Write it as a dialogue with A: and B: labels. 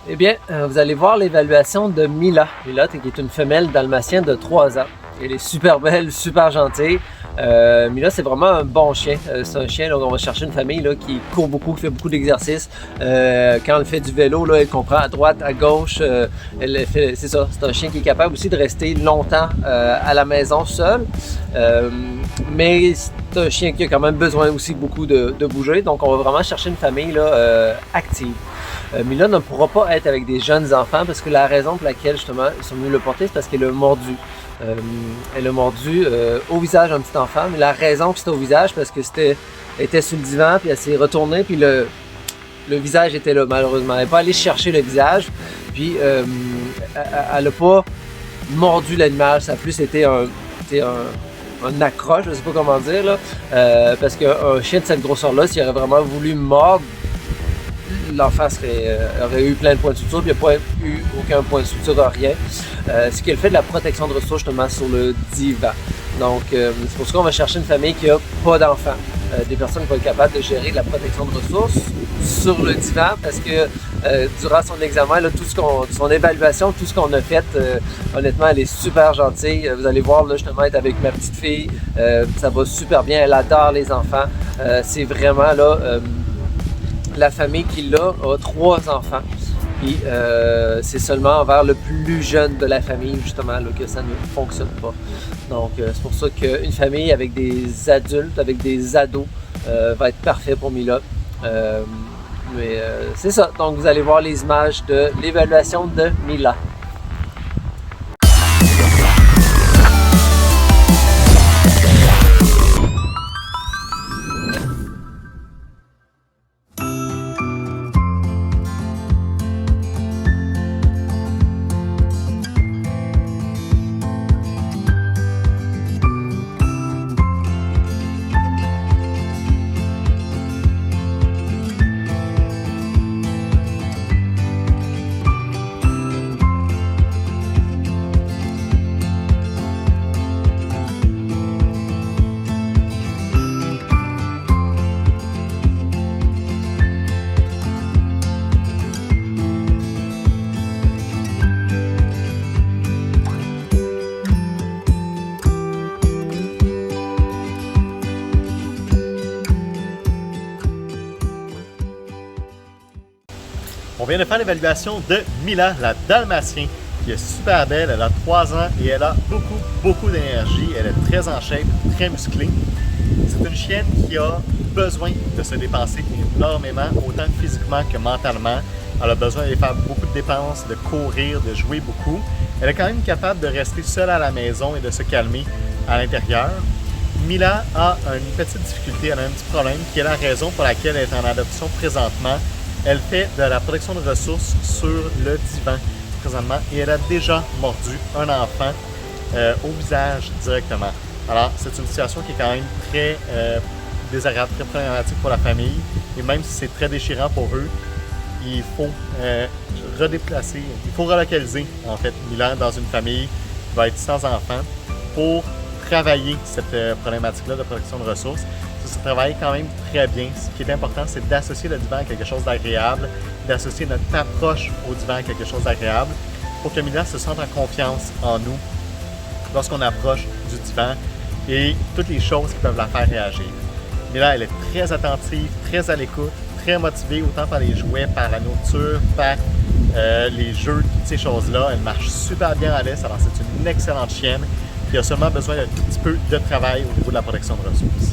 A: Eh bien, vous allez voir l'évaluation de Mila. Mila, qui est une femelle dalmatienne de 3 ans. Elle est super belle, super gentille. Mila, c'est vraiment un bon chien. C'est un chien, là, on va chercher une famille là, qui court beaucoup, qui fait beaucoup d'exercices. Quand elle fait du vélo, là, elle comprend à droite, à gauche. C'est ça, c'est un chien qui est capable aussi de rester longtemps à la maison seul. Mais c'est un chien qui a quand même besoin aussi beaucoup de bouger. Donc, on va vraiment chercher une famille là, active. Mila ne pourra pas être avec des jeunes enfants parce que la raison pour laquelle justement ils sont venus le porter, c'est parce qu'elle a mordu. Elle a mordu au visage un petit enfant, mais la raison que c'était au visage, parce que elle était sur le divan, puis elle s'est retournée, puis le visage était là, malheureusement. Elle n'est pas allée chercher le visage, puis elle n'a pas mordu l'animal, ça a plus été un accroche, je ne sais pas comment dire, là, parce qu'un chien de cette grosseur-là, s'il aurait vraiment voulu mordre, l'enfant aurait eu plein de points de suture, puis il n'y a pas eu aucun point de suture, rien. Ce qui est le fait de la protection de ressources justement sur le divan. Donc, c'est pour ça qu'on va chercher une famille qui n'a pas d'enfants. Des personnes qui vont être capables de gérer la protection de ressources sur le divan parce que durant son examen, là, son évaluation, tout ce qu'on a fait, honnêtement, elle est super gentille. Vous allez voir, là, justement, être avec ma petite fille, ça va super bien. Elle adore les enfants. C'est vraiment, là, la famille qui l'a a 3 enfants. Puis c'est seulement envers le plus jeune de la famille, justement, là, que ça ne fonctionne pas. Donc c'est pour ça qu'une famille avec des adultes, avec des ados, va être parfait pour Mila. Mais c'est ça. Donc vous allez voir les images de l'évaluation de Mila.
B: On vient de faire l'évaluation de Mila, la dalmatien, qui est super belle. Elle a 3 ans et elle a beaucoup d'énergie. Elle est très en shape, très musclée. C'est une chienne qui a besoin de se dépenser énormément, autant physiquement que mentalement. Elle a besoin de faire beaucoup de dépenses, de courir, de jouer beaucoup. Elle est quand même capable de rester seule à la maison et de se calmer à l'intérieur. Mila a une petite difficulté, elle a un petit problème, qui est la raison pour laquelle elle est en adoption présentement. Elle fait de la protection de ressources sur le divan présentement et elle a déjà mordu un enfant au visage directement. Alors, c'est une situation qui est quand même très désagréable, très problématique pour la famille. Et même si c'est très déchirant pour eux, il faut redéplacer, il faut relocaliser en fait Mila dans une famille qui va être sans enfant pour travailler cette problématique-là de protection de ressources. Ça se travaille quand même très bien. Ce qui est important, c'est d'associer le divan à quelque chose d'agréable, d'associer notre approche au divan à quelque chose d'agréable pour que Mila se sente en confiance en nous lorsqu'on approche du divan et toutes les choses qui peuvent la faire réagir. Mila, elle est très attentive, très à l'écoute, très motivée, autant par les jouets, par la nourriture, par les jeux, toutes ces choses-là. Elle marche super bien à l'aise, alors c'est une excellente chienne qui a seulement besoin d'un petit peu de travail au niveau de la protection de ressources.